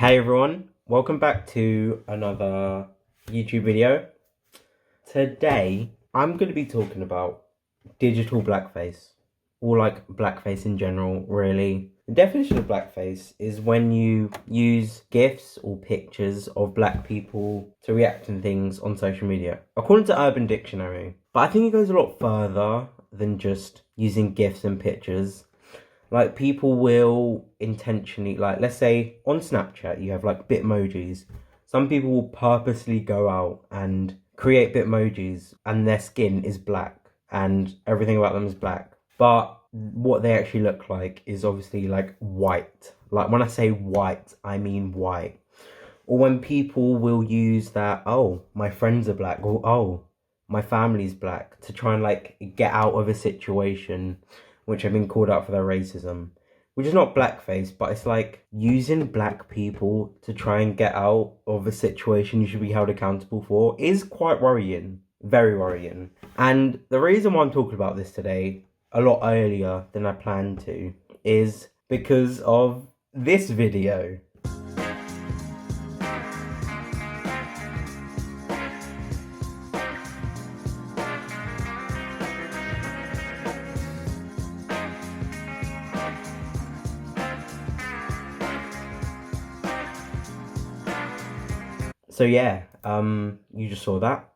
Hey everyone, welcome back to another YouTube video. Today, I'm going to be talking about digital blackface, or like blackface in general, really. The definition of blackface is when you use GIFs or pictures of black people to react to things on social media, according to Urban Dictionary. But I think it goes a lot further than just using GIFs and pictures. Like, people will intentionally, like, let's say on Snapchat, you have like Bitmojis. Some people will purposely go out and create Bitmojis and their skin is black and everything about them is black. But what they actually look like is obviously like white. Like, when I say white, I mean white. Or when people will use that, oh, my friends are black, or oh, my family's black, to try and like get out of a situation which have been called out for their racism, which is not blackface, but it's like using black people to try and get out of a situation you should be held accountable for is quite worrying, very worrying. And the reason why I'm talking about this today a lot earlier than I planned to is because of this video. So yeah, you just saw that.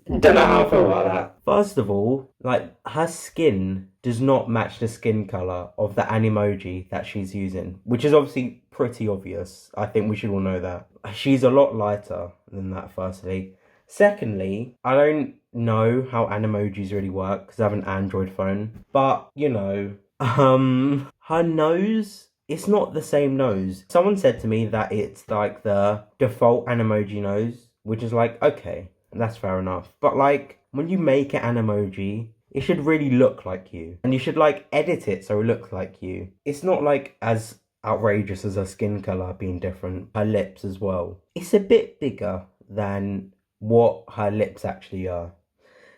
Don't know how I feel about that. First of all, like, her skin does not match the skin colour of the animoji that she's using, which is obviously pretty obvious. I think we should all know that. She's a lot lighter than that, firstly. Secondly, I don't know how animojis really work because I have an Android phone. But, you know, her nose, it's not the same nose. Someone said to me that it's like the default Animoji nose, which is like, okay, that's fair enough. But like, when you make an Animoji, it should really look like you. And you should like edit it so it looks like you. It's not like as outrageous as her skin colour being different. Her lips as well. It's a bit bigger than what her lips actually are.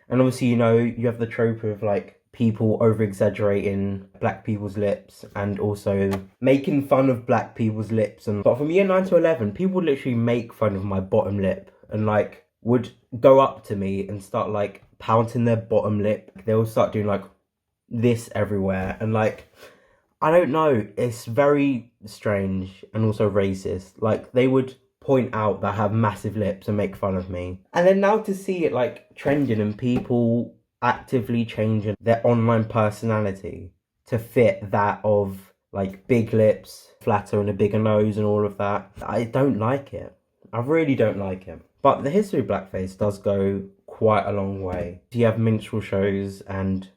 And obviously, you know, you have the trope of like people over exaggerating black people's lips and also making fun of black people's lips. But from year 9 to 11, people would literally make fun of my bottom lip and like would go up to me and start like pouting their bottom lip. They will start doing like this everywhere, and like, I don't know, it's very strange and also racist. Like, they would point out that I have massive lips and make fun of me. And then now to see it like trending and people actively changing their online personality to fit that of like big lips, flatter and a bigger nose and all of that, I don't like it. I really don't like it. But the history of blackface does go quite a long way. You have minstrel shows and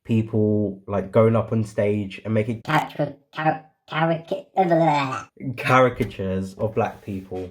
people like going up on stage and making caricatures of black people,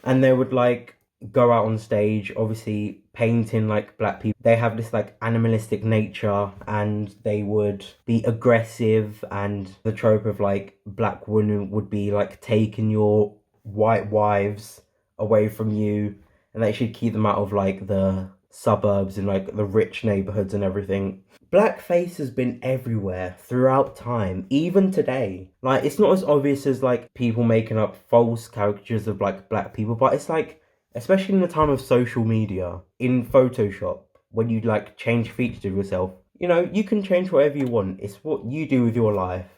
and they would like go out on stage, obviously painting like black people. They have this like animalistic nature, and they would be aggressive, and the trope of like black women would be like taking your white wives away from you, and they should keep them out of like the suburbs and like the rich neighborhoods and everything. Blackface has been everywhere throughout time, even today. Like, it's not as obvious as like people making up false caricatures of like black people, but it's like, especially in the time of social media, in Photoshop, when you like change features of yourself, you know, you can change whatever you want. It's what you do with your life.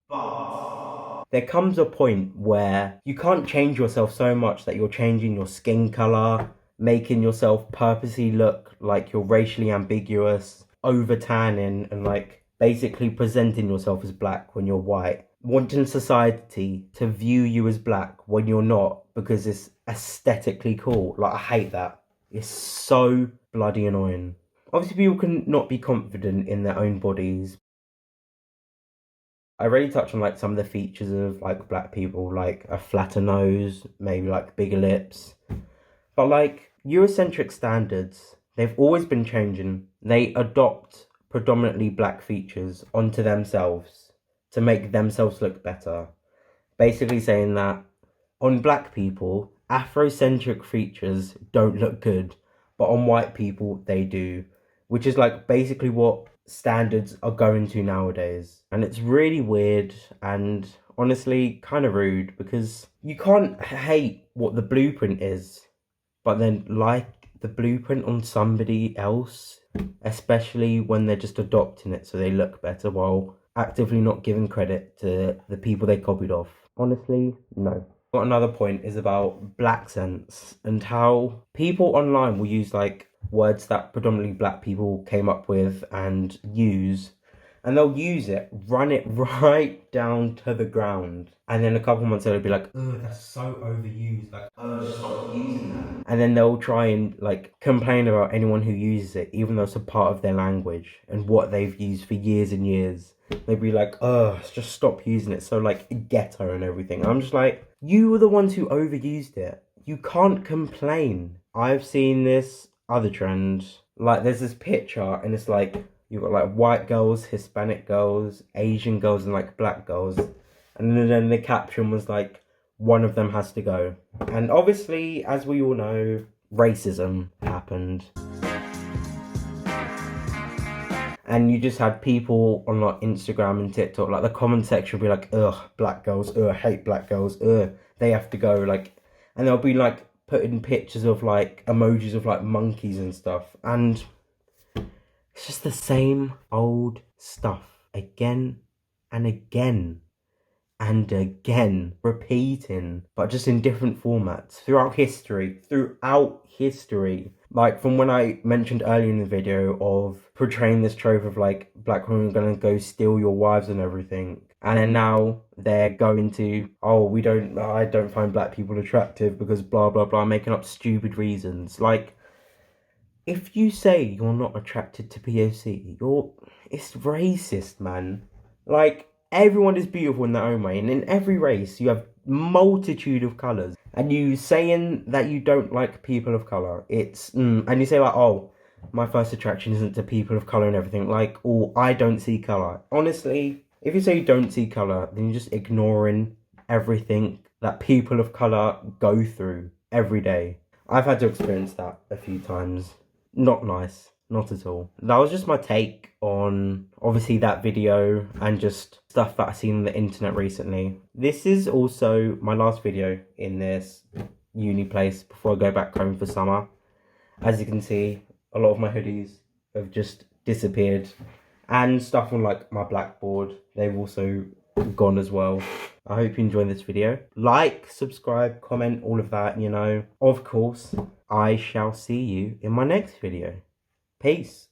But there comes a point where you can't change yourself so much that you're changing your skin color, making yourself purposely look like you're racially ambiguous, over tanning, and like basically presenting yourself as black when you're white, wanting society to view you as black when you're not because it's aesthetically cool. Like, I hate that. It's so bloody annoying. Obviously, people can not be confident in their own bodies. I already touched on like some of the features of like black people, like a flatter nose, maybe like bigger lips. But like, Eurocentric standards, they've always been changing. They adopt predominantly black features onto themselves to make themselves look better. Basically saying that on black people, Afrocentric features don't look good, but on white people, they do. Which is like basically what standards are going to nowadays. And it's really weird and honestly kind of rude, because you can't hate what the blueprint is, but then like the blueprint on somebody else, especially when they're just adopting it so they look better while actively not giving credit to the people they copied off. Honestly, no. Got another point is about black sense and how people online will use like words that predominantly black people came up with and use, and they'll use it, run it right down to the ground, and then a couple months later they'll be like, ugh, that's so overused, like, just stop using that. And then they'll try and like complain about anyone who uses it, even though it's a part of their language and what they've used for years and years. They'd be like, just stop using it, so like ghetto and everything. I'm just like, you were the ones who overused it. You can't complain. I've seen this other trend. Like, there's this picture, and it's like, you've got like white girls, Hispanic girls, Asian girls, and like black girls. And then the caption was like, one of them has to go. And obviously, as we all know, racism happened. And you just had people on like Instagram and TikTok, like the comment section would be like, ugh, black girls, ugh, hate black girls, ugh, they have to go, like, and they'll be like putting pictures of like emojis of like monkeys and stuff, and it's just the same old stuff again and again and again, repeating, but just in different formats throughout history. Like from when I mentioned earlier in the video of portraying this trope of like black women are gonna go steal your wives and everything, and then now they're going to, I don't find black people attractive because blah blah blah, making up stupid reasons. Like, if you say you're not attracted to POC, it's racist, man. Like, everyone is beautiful in their own way, and in every race you have multitude of colours, and you saying that you don't like people of colour, and you say like, oh, my first attraction isn't to people of colour and everything, like, or I don't see colour. Honestly, if you say you don't see colour, then you're just ignoring everything that people of colour go through every day. I've had to experience that a few times. Not nice. Not at all. That was just my take on, obviously, that video and just stuff that I've seen on the internet recently. This is also my last video in this uni place before I go back home for summer. As you can see, a lot of my hoodies have just disappeared. And stuff on like my blackboard, they've also gone as well. I hope you enjoyed this video. Like, subscribe, comment, all of that, you know. Of course, I shall see you in my next video. Peace.